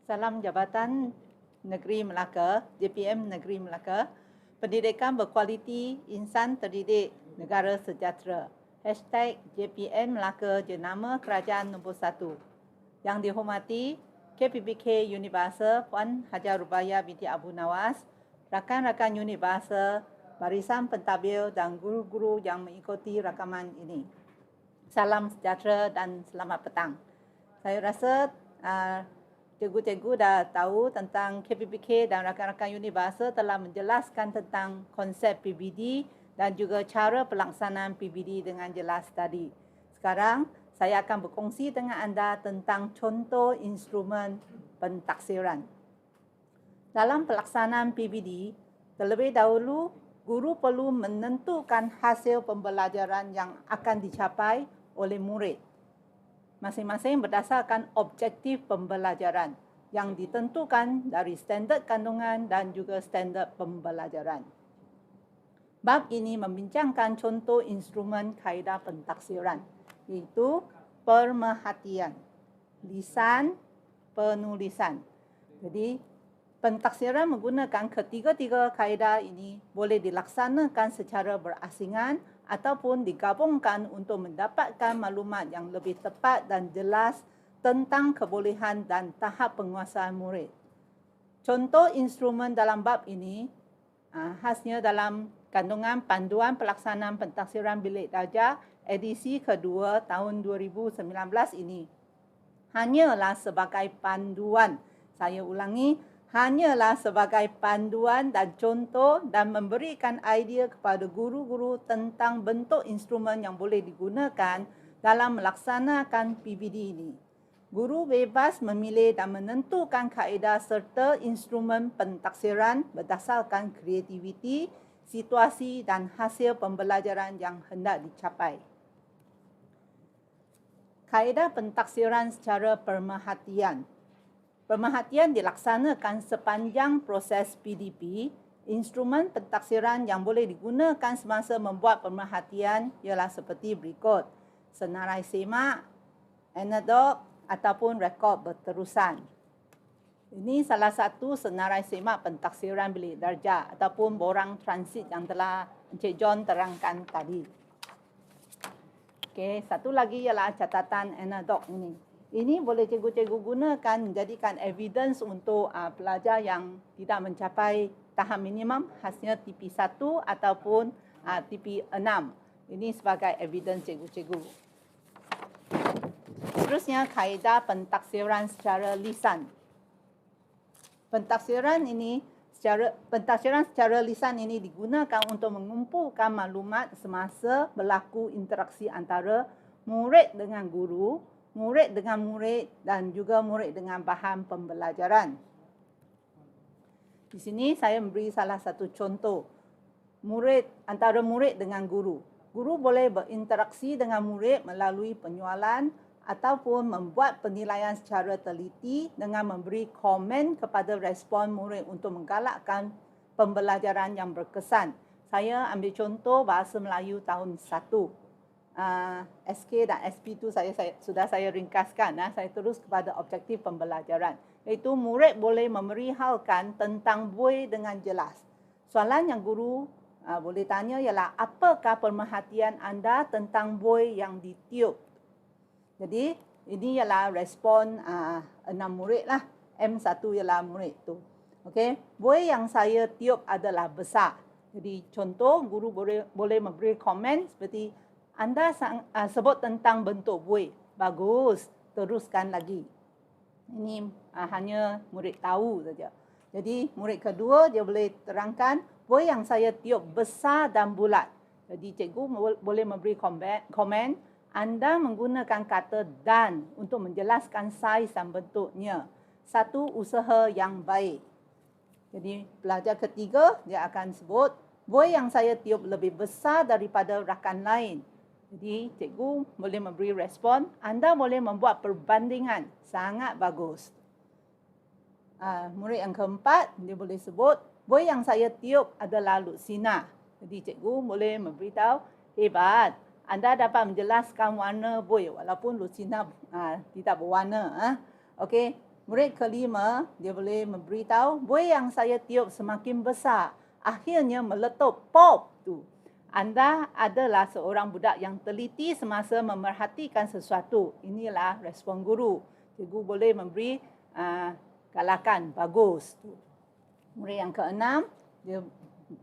Salam Jabatan Negeri Melaka, JPM Negeri Melaka. Pendidikan berkualiti, insan terdidik, negara sejahtera. #JPM Melaka jenama kerajaan nombor 1. Yang dihormati KPBK Unit Bahasa Puan Hajar Rubaya binti Abu Nawas, rakan-rakan unit bahasa, barisan pentadbir dan guru-guru yang mengikuti rakaman ini. Salam sejahtera dan selamat petang. Saya rasa cikgu-cikgu dah tahu tentang KPBK dan rakan-rakan unit bahasa telah menjelaskan tentang konsep PBD dan juga cara pelaksanaan PBD dengan jelas tadi. Sekarang, saya akan berkongsi dengan anda tentang contoh instrumen pentaksiran. Dalam pelaksanaan PBD, terlebih dahulu, guru perlu menentukan hasil pembelajaran yang akan dicapai oleh murid. Masing-masing berdasarkan objektif pembelajaran yang ditentukan dari standard kandungan dan juga standard pembelajaran. Bab ini membincangkan contoh instrumen kaedah pentaksiran, iaitu pemerhatian, lisan, penulisan. Jadi, pentaksiran menggunakan ketiga-tiga kaedah ini boleh dilaksanakan secara berasingan ataupun digabungkan untuk mendapatkan maklumat yang lebih tepat dan jelas tentang kebolehan dan tahap penguasaan murid. Contoh instrumen dalam bab ini khasnya dalam kandungan panduan pelaksanaan pentaksiran bilik darjah edisi kedua tahun 2019 ini. Hanyalah sebagai panduan, saya ulangi, hanyalah sebagai panduan dan contoh dan memberikan idea kepada guru-guru tentang bentuk instrumen yang boleh digunakan dalam melaksanakan PBD ini. Guru bebas memilih dan menentukan kaedah serta instrumen pentaksiran berdasarkan kreativiti, situasi dan hasil pembelajaran yang hendak dicapai. Kaedah pentaksiran secara pemerhatian. Pemerhatian dilaksanakan sepanjang proses PDP. Instrumen pentaksiran yang boleh digunakan semasa membuat pemerhatian ialah seperti berikut: senarai semak, anekdot ataupun rekod berterusan. Ini salah satu senarai semak pentaksiran bilik darjah ataupun borang transit yang telah Encik John terangkan tadi. Okey, satu lagi ialah catatan anekdot ini. Ini boleh cikgu-cikgu gunakan menjadikan evidence untuk pelajar yang tidak mencapai tahap minimum, khasnya TP1 ataupun TP6. Ini sebagai evidence cikgu-cikgu. Seterusnya, kaedah pentaksiran secara lisan. Pentaksiran secara lisan ini digunakan untuk mengumpulkan maklumat semasa berlaku interaksi antara murid dengan guru, murid dengan murid dan juga murid dengan bahan pembelajaran. Di sini saya memberi salah satu contoh. Antara murid dengan guru. Guru boleh berinteraksi dengan murid melalui penjualan ataupun membuat penilaian secara teliti dengan memberi komen kepada respon murid untuk menggalakkan pembelajaran yang berkesan. Saya ambil contoh bahasa Melayu tahun 1. SK dan SP itu sudah saya ringkaskan. Saya terus kepada objektif pembelajaran, iaitu murid boleh memerihalkan tentang buih dengan jelas. Soalan yang guru boleh tanya ialah, apakah pemerhatian anda tentang buih yang ditiup? Jadi ini ialah respon 6 murid lah. M1 ialah murid tu. Okey, buih yang saya tiup adalah besar. Jadi contoh, guru boleh memberi komen seperti, anda sebut tentang bentuk buih. Bagus, teruskan lagi. Ini hanya murid tahu saja. Jadi murid kedua dia boleh terangkan, buih yang saya tiup besar dan bulat. Jadi cikgu boleh memberi komen, anda menggunakan kata dan untuk menjelaskan saiz dan bentuknya. Satu usaha yang baik. Jadi pelajar ketiga dia akan sebut, buih yang saya tiup lebih besar daripada rakan lain. Jadi, cikgu boleh memberi respon, anda boleh membuat perbandingan, sangat bagus. Murid yang keempat, dia boleh sebut, buih yang saya tiup adalah lutsina. Jadi, cikgu boleh memberitahu, hebat, anda dapat menjelaskan warna buih, walaupun lutsina tidak berwarna. Okey, Murid kelima, dia boleh memberitahu, buih yang saya tiup semakin besar. Akhirnya meletup, pop tu. Anda adalah seorang budak yang teliti semasa memerhatikan sesuatu. Inilah respon guru. Cikgu boleh memberi galakan, bagus. Murid yang keenam, dia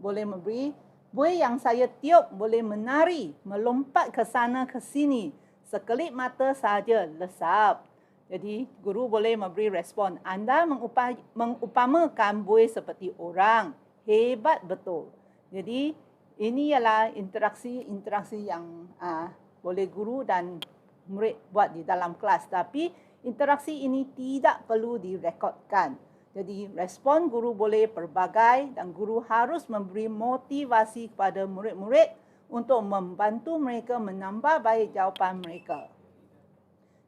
boleh memberi, buih yang saya tiup boleh menari, melompat ke sana ke sini. Sekelip mata saja, lesap. Jadi, guru boleh memberi respon. Anda mengupamakan buih seperti orang. Hebat betul. Jadi, ini ialah interaksi yang boleh guru dan murid buat di dalam kelas. Tapi, interaksi ini tidak perlu direkodkan. Jadi, respon guru boleh pelbagai dan guru harus memberi motivasi kepada murid-murid untuk membantu mereka menambah baik jawapan mereka.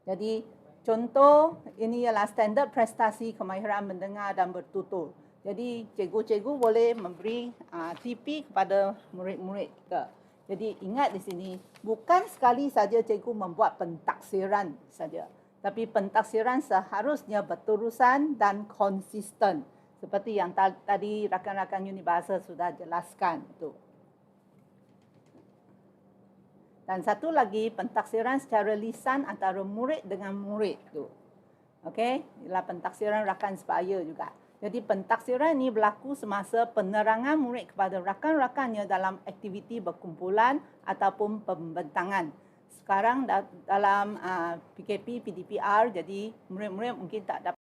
Jadi, contoh, ini ialah standard prestasi kemahiran mendengar dan bertutur. Jadi, cikgu-cikgu boleh memberi TP kepada murid-murid kita. Jadi, ingat di sini, bukan sekali saja cikgu membuat pentaksiran saja. Tapi pentaksiran seharusnya berterusan dan konsisten. Seperti yang tadi rakan-rakan unit bahasa sudah jelaskan. Itu. Dan satu lagi, pentaksiran secara lisan antara murid dengan murid tu. Okey, ialah pentaksiran rakan sebaya juga. Jadi pentaksiran ini berlaku semasa penerangan murid kepada rakan-rakannya dalam aktiviti berkumpulan ataupun pembentangan. Sekarang dalam PKP, PDPR, jadi murid-murid mungkin tak dapat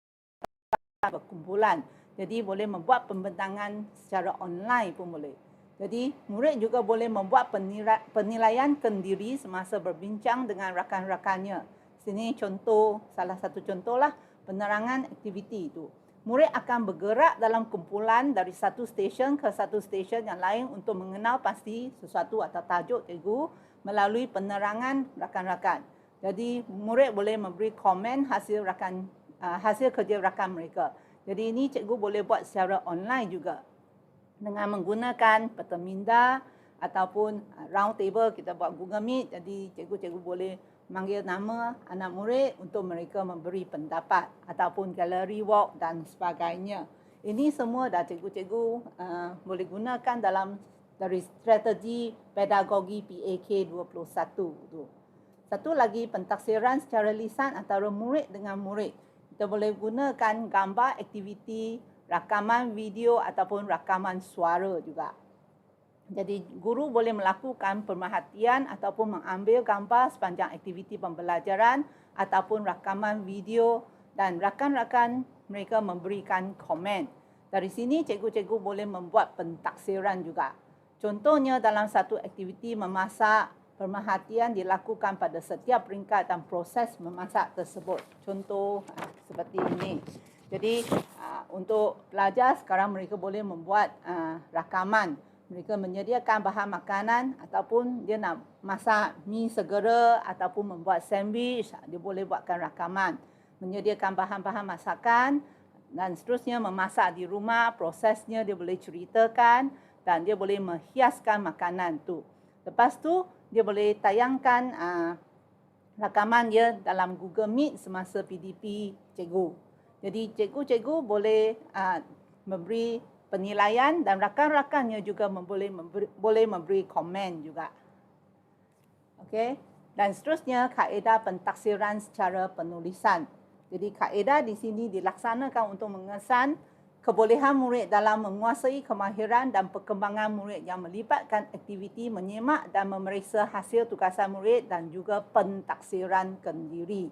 berkumpulan. Jadi boleh membuat pembentangan secara online pun boleh. Jadi, murid juga boleh membuat penilaian kendiri semasa berbincang dengan rakan-rakannya. Sini contoh, salah satu contohlah penerangan aktiviti itu. Murid akan bergerak dalam kumpulan dari satu stesen ke satu stesen yang lain untuk mengenal pasti sesuatu atau tajuk cikgu melalui penerangan rakan-rakan. Jadi, murid boleh memberi komen hasil kerja rakan mereka. Jadi, ini cikgu boleh buat secara online juga. Dengan menggunakan peta minda ataupun round table, kita buat Google Meet. Jadi cikgu-cikgu boleh manggil nama anak murid untuk mereka memberi pendapat ataupun gallery walk dan sebagainya. Ini semua dah cikgu-cikgu boleh gunakan dari strategi pedagogi PAK 21. Satu lagi, pentaksiran secara lisan antara murid dengan murid. Kita boleh gunakan gambar aktiviti, rakaman video ataupun rakaman suara juga. Jadi, guru boleh melakukan pemerhatian ataupun mengambil gambar sepanjang aktiviti pembelajaran ataupun rakaman video dan rakan-rakan mereka memberikan komen. Dari sini, cikgu-cikgu boleh membuat pentaksiran juga. Contohnya, dalam satu aktiviti memasak, pemerhatian dilakukan pada setiap peringkat dan proses memasak tersebut. Contoh seperti ini. Jadi, untuk pelajar sekarang mereka boleh membuat rakaman. Mereka menyediakan bahan makanan ataupun dia nak masak mi segera ataupun membuat sandwich, dia boleh buatkan rakaman. Menyediakan bahan-bahan masakan dan seterusnya memasak di rumah, prosesnya dia boleh ceritakan dan dia boleh menghiaskan makanan tu. Lepas tu, dia boleh tayangkan rakaman dia dalam Google Meet semasa PDP cikgu. Jadi cikgu-cikgu boleh memberi penilaian dan rakan-rakannya juga boleh memberi komen juga. Okey. Dan seterusnya, kaedah pentaksiran secara penulisan. Jadi kaedah di sini dilaksanakan untuk mengesan kebolehan murid dalam menguasai kemahiran dan perkembangan murid yang melibatkan aktiviti menyemak dan memeriksa hasil tugasan murid dan juga pentaksiran kendiri.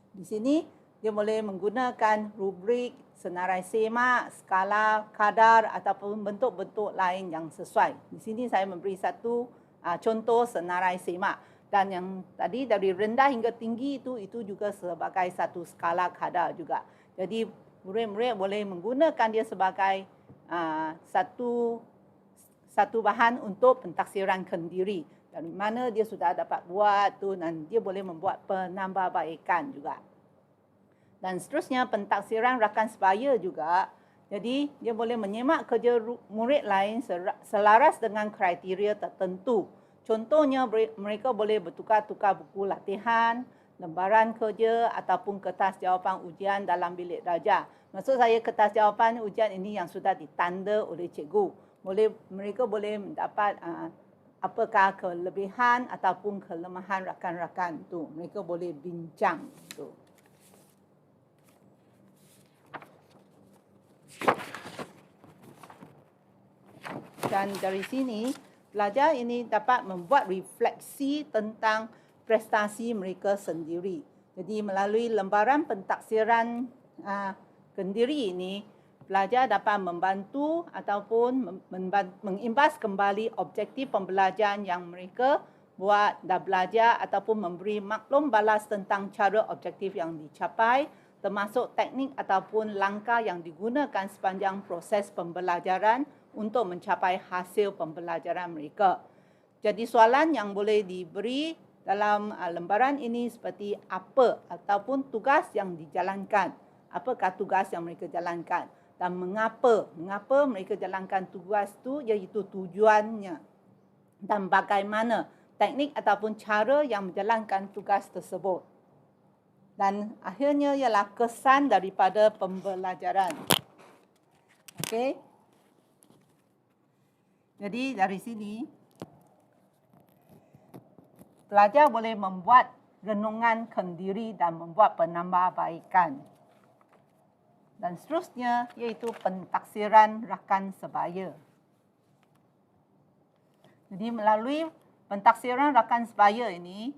Di sini, dia boleh menggunakan rubrik, senarai semak, skala, kadar ataupun bentuk-bentuk lain yang sesuai. Di sini saya memberi satu contoh senarai semak. Dan yang tadi dari rendah hingga tinggi itu juga sebagai satu skala kadar juga. Jadi murid-murid boleh menggunakan dia sebagai satu bahan untuk pentaksiran kendiri. Dari mana dia sudah dapat buat tu dan dia boleh membuat penambahbaikan juga. Dan seterusnya, pentaksiran rakan sebaya juga. Jadi, dia boleh menyemak kerja murid lain selaras dengan kriteria tertentu. Contohnya, mereka boleh bertukar-tukar buku latihan lembaran kerja ataupun kertas jawapan ujian dalam bilik darjah. Maksud saya kertas jawapan ujian ini yang sudah ditanda oleh cikgu. Mereka boleh mendapat apakah kelebihan ataupun kelemahan rakan-rakan tu. Mereka boleh bincang tu. Dan dari sini, pelajar ini dapat membuat refleksi tentang prestasi mereka sendiri. Jadi melalui lembaran pentaksiran kendiri ini, pelajar dapat membantu ataupun mengimbas kembali objektif pembelajaran yang mereka buat dan belajar ataupun memberi maklum balas tentang cara objektif yang dicapai, termasuk teknik ataupun langkah yang digunakan sepanjang proses pembelajaran untuk mencapai hasil pembelajaran mereka. Jadi soalan yang boleh diberi dalam lembaran ini seperti apa ataupun tugas yang dijalankan. Apakah tugas yang mereka jalankan dan mengapa mereka jalankan tugas itu, iaitu tujuannya dan bagaimana teknik ataupun cara yang menjalankan tugas tersebut. Dan akhirnya ialah kesan daripada pembelajaran. Okey. Jadi dari sini, pelajar boleh membuat renungan kendiri dan membuat penambahbaikan. Dan seterusnya iaitu pentaksiran rakan sebaya. Jadi melalui pentaksiran rakan sebaya ini,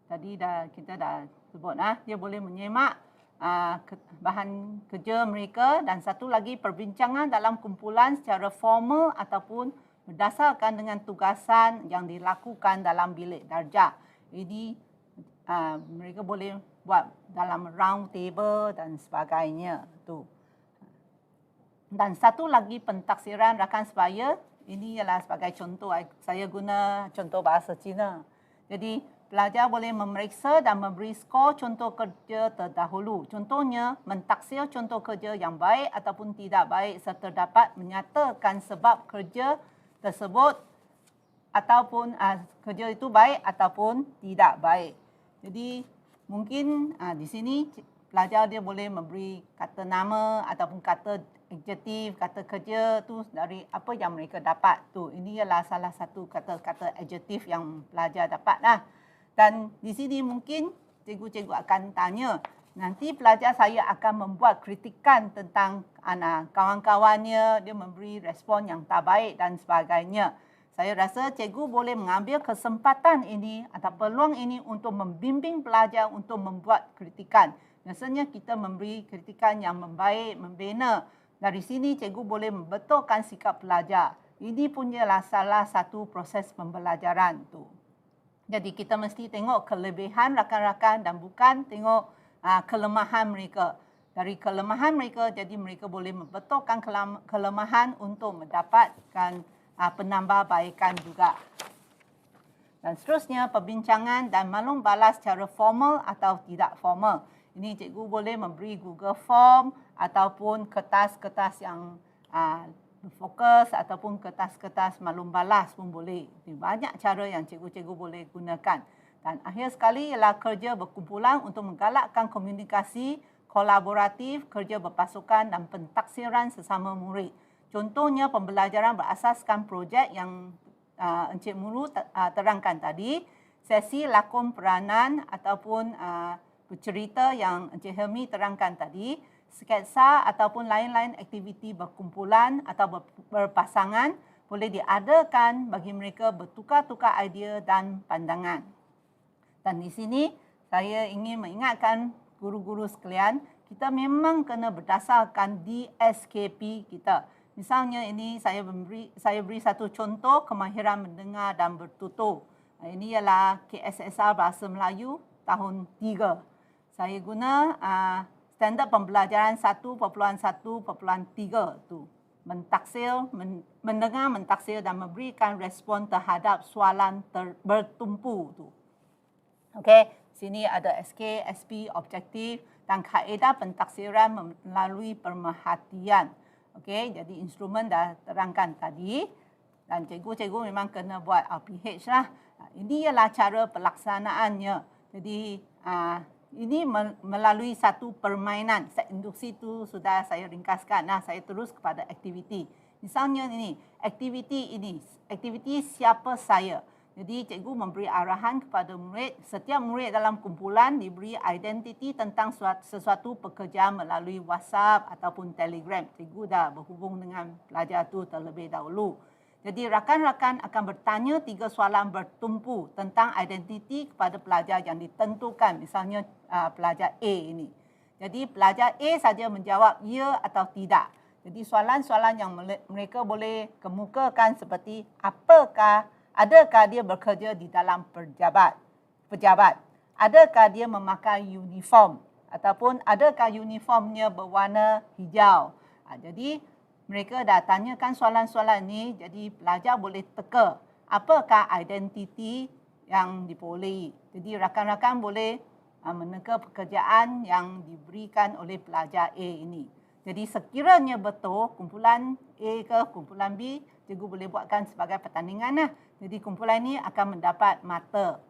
tadi kita dah sebut, dia boleh menyemak bahan kerja mereka, dan satu lagi perbincangan dalam kumpulan secara formal ataupun berdasarkan dengan tugasan yang dilakukan dalam bilik darjah. Jadi mereka boleh buat dalam round table dan sebagainya tu. Dan satu lagi pentaksiran rakan sebaya, ini ialah sebagai contoh, saya guna contoh bahasa Cina. Jadi pelajar boleh memeriksa dan memberi skor contoh kerja terdahulu. Contohnya, mentaksir contoh kerja yang baik ataupun tidak baik serta dapat menyatakan sebab kerja tersebut ataupun kerja itu baik ataupun tidak baik. Jadi mungkin di sini pelajar dia boleh memberi kata nama ataupun kata adjektif, kata kerja tu dari apa yang mereka dapat tu. Ini ialah salah satu kata-kata adjektif yang pelajar dapat lah. Dan di sini mungkin cikgu-cikgu akan tanya, nanti pelajar saya akan membuat kritikan tentang kawan-kawannya, dia memberi respon yang tak baik dan sebagainya. Saya rasa cikgu boleh mengambil kesempatan ini atau peluang ini untuk membimbing pelajar untuk membuat kritikan. Biasanya kita memberi kritikan yang membaik, membina. Dari sini cikgu boleh membetulkan sikap pelajar. Ini punyalah salah satu proses pembelajaran tu. Jadi kita mesti tengok kelebihan rakan-rakan dan bukan tengok kelemahan mereka. Dari kelemahan mereka, jadi mereka boleh membetulkan kelemahan untuk mendapatkan penambahbaikan juga. Dan seterusnya, perbincangan dan maklum balas secara formal atau tidak formal. Ini cikgu boleh memberi Google Form ataupun kertas-kertas yang fokus ataupun kertas-kertas maklum balas pun boleh. Banyak cara yang cikgu-cikgu boleh gunakan. Dan akhir sekali ialah kerja berkumpulan untuk menggalakkan komunikasi kolaboratif, kerja berpasukan dan pentaksiran sesama murid. Contohnya pembelajaran berasaskan projek yang Encik Muru terangkan tadi, sesi lakon peranan ataupun bercerita yang Encik Helmi terangkan tadi, sketsa ataupun lain-lain aktiviti berkumpulan atau berpasangan boleh diadakan bagi mereka bertukar-tukar idea dan pandangan. Dan di sini saya ingin mengingatkan guru-guru sekalian, kita memang kena berdasarkan DSKP kita. Misalnya ini saya beri satu contoh kemahiran mendengar dan bertutur. Ini ialah KSSR Bahasa Melayu tahun 3. Saya guna standard pembelajaran 1.1.3 tu. Mendengar, mentaksir dan memberikan respon terhadap soalan bertumpu tu. Okey, sini ada SK, SP, objektif dan kaedah pentaksiran melalui pemerhatian. Okey, jadi instrumen dah terangkan tadi. Dan cikgu-cikgu memang kena buat RPH lah. Ini ialah cara pelaksanaannya. Jadi ini melalui satu permainan. Set induksi itu sudah saya ringkaskan. Nah, saya terus kepada aktiviti. Misalnya ini, aktiviti siapa saya. Jadi cikgu memberi arahan kepada murid. Setiap murid dalam kumpulan diberi identiti tentang sesuatu pekerjaan melalui WhatsApp ataupun Telegram. Cikgu dah berhubung dengan pelajar itu terlebih dahulu. Jadi rakan-rakan akan bertanya 3 soalan bertumpu tentang identiti kepada pelajar yang ditentukan. Misalnya pelajar A ini. Jadi pelajar A saja menjawab ya atau tidak. Jadi soalan-soalan yang mereka boleh kemukakan seperti adakah dia bekerja di dalam pejabat? Adakah dia memakai uniform? Ataupun adakah uniformnya berwarna hijau? Jadi mereka dah tanyakan soalan-soalan ini, jadi pelajar boleh teka apakah identiti yang diperolehi. Jadi rakan-rakan boleh meneka pekerjaan yang diberikan oleh pelajar A ini. Jadi sekiranya betul kumpulan A ke kumpulan B, cikgu boleh buatkan sebagai pertandingan. Jadi kumpulan ini akan mendapat mata.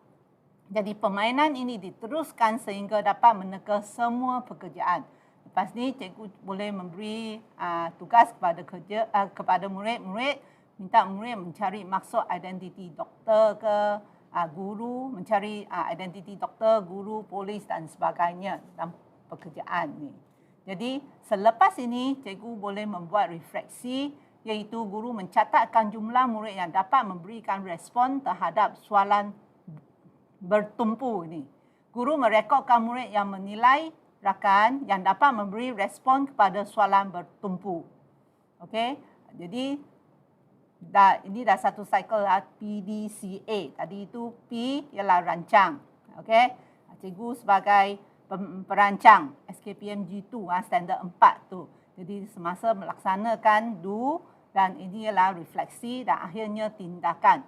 Jadi permainan ini diteruskan sehingga dapat meneka semua pekerjaan. Lepas ni cikgu boleh memberi tugas kepada murid-murid, minta murid mencari maksud identiti doktor ke guru, mencari identiti doktor, guru, polis dan sebagainya dalam pekerjaan ni. Jadi selepas ini cikgu boleh membuat refleksi, iaitu guru mencatatkan jumlah murid yang dapat memberikan respon terhadap soalan bertumpu ini. Guru merekodkan murid yang menilai rakan yang dapat memberi respon kepada soalan bertumpu. Okey, jadi ini dah satu cycle PDCA. Tadi itu P ialah rancang. Okey, cikgu sebagai perancang SKPM G2 standard 4 tu. Jadi semasa melaksanakan do dan ini ialah refleksi dan akhirnya tindakan.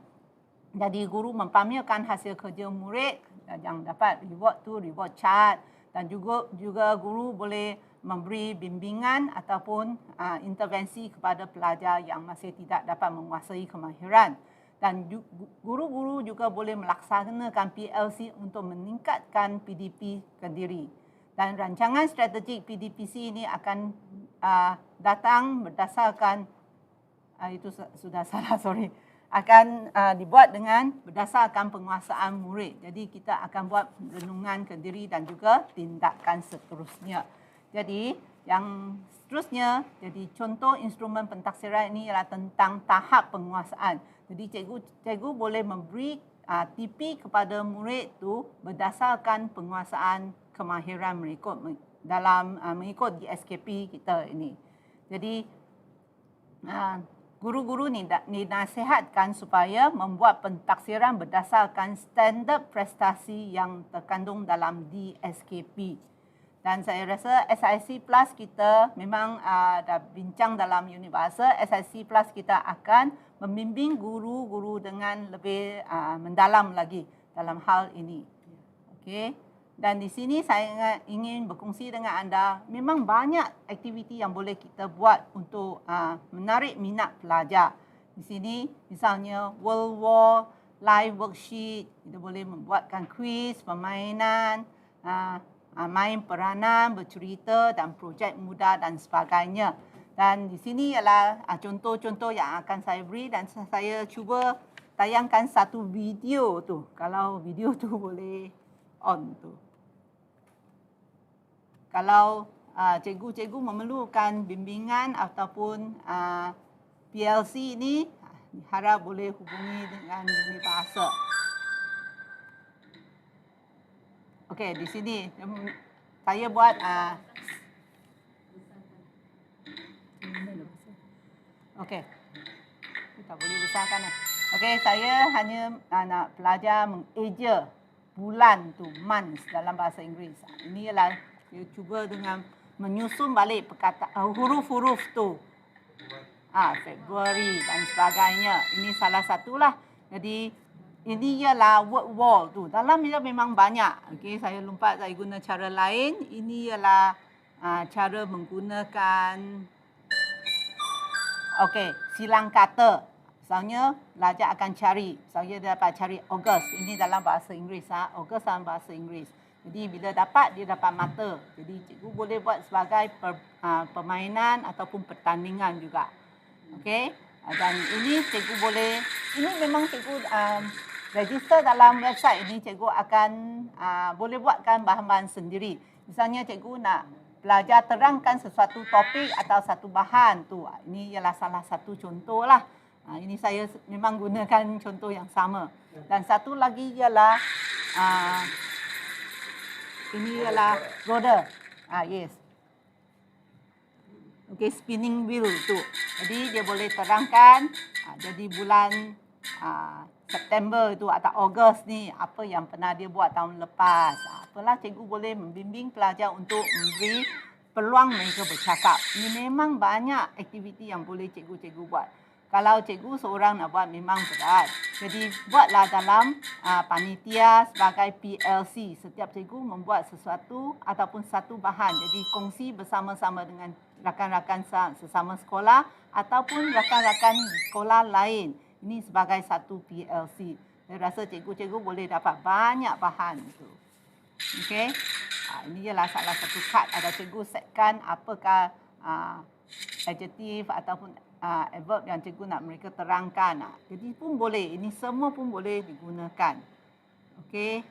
Jadi guru mempamerkan hasil kerja murid yang dapat reward chart. Dan juga guru boleh memberi bimbingan ataupun intervensi kepada pelajar yang masih tidak dapat menguasai kemahiran. Dan guru-guru juga boleh melaksanakan PLC untuk meningkatkan PDP Kediri. Dan rancangan strategik PDPC ini akan datang berdasarkan, itu sudah salah, sorry. Akan dibuat dengan berdasarkan penguasaan murid. Jadi kita akan buat renungan Kediri dan juga tindakan seterusnya. Jadi yang seterusnya, jadi contoh instrumen pentaksiran ini ialah tentang tahap penguasaan. Jadi cikgu boleh memberi TP kepada murid tu berdasarkan penguasaan kemahiran mereka mengikut di SKP kita ini. Jadi guru-guru dinasihatkan supaya membuat pentaksiran berdasarkan standard prestasi yang terkandung dalam DSKP. Dan saya rasa SIC Plus kita memang dah bincang dalam unit bahasa. SIC Plus kita akan membimbing guru-guru dengan lebih mendalam lagi dalam hal ini. Okey. Dan di sini saya ingin berkongsi dengan anda, memang banyak aktiviti yang boleh kita buat untuk menarik minat pelajar. Di sini misalnya World War, live worksheet, kita boleh membuatkan kuis, permainan, main peranan, bercerita dan projek mudah dan sebagainya. Dan di sini ialah contoh-contoh yang akan saya beri dan saya cuba tayangkan satu video tu. Kalau video tu boleh on tu. Kalau cikgu-cikgu memerlukan bimbingan ataupun PLC ini, harap boleh hubungi dengan unit bahasa. Okey, di sini saya buat okey. Kita boleh besarkan. Okey, saya hanya nak pelajar mengeja bulan tu, months dalam bahasa Inggeris. Ini ialah dia cuba dengan menyusun balik huruf-huruf tu. Februari dan sebagainya. Ini salah satulah. Jadi ini ialah word wall tu. Dalam dia memang banyak. Okey, saya lompat, saya guna cara lain. Ini ialah cara menggunakan silang kata. Misalnya, pelajar akan cari. Misalnya dia dapat cari August. Ini dalam bahasa Inggeris. August dalam bahasa Inggeris. Jadi bila dapat, dia dapat mata. Jadi cikgu boleh buat sebagai permainan ataupun pertandingan juga. Okey. Dan ini cikgu boleh, ini memang cikgu register dalam website ini, cikgu akan boleh buatkan bahan-bahan sendiri. Misalnya cikgu nak pelajar terangkan sesuatu topik atau satu bahan tu. Ini ialah salah satu contoh lah. Ini saya memang gunakan contoh yang sama. Dan satu lagi ialah ini ialah roda. Yes. Okey, spinning wheel tu. Jadi dia boleh terangkan jadi bulan September itu atau Ogos ni apa yang pernah dia buat tahun lepas. Apalah cikgu boleh membimbing pelajar untuk memberi peluang mereka bercakap. Ini memang banyak aktiviti yang boleh cikgu-cikgu buat. Kalau cikgu seorang nak buat memang berat. Jadi buatlah dalam panitia sebagai PLC. Setiap cikgu membuat sesuatu ataupun satu bahan. Jadi kongsi bersama-sama dengan rakan-rakan sesama sekolah ataupun rakan-rakan sekolah lain. Ini sebagai satu PLC. Saya rasa cikgu-cikgu boleh dapat banyak bahan itu. Okey. Ini ialah salah satu kad. Ada cikgu setkan apakah adjektif ataupun adverb yang cikgu nak mereka terangkan. Jadi pun boleh. Ini semua pun boleh digunakan. Okey.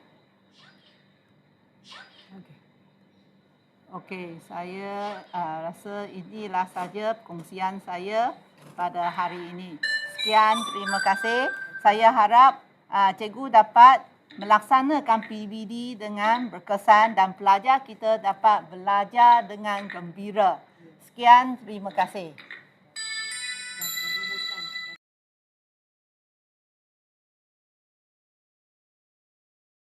Okey, saya rasa inilah saja perkongsian saya pada hari ini. Sekian, terima kasih. Saya harap cikgu dapat melaksanakan PBD dengan berkesan dan pelajar kita dapat belajar dengan gembira. Sekian, terima kasih.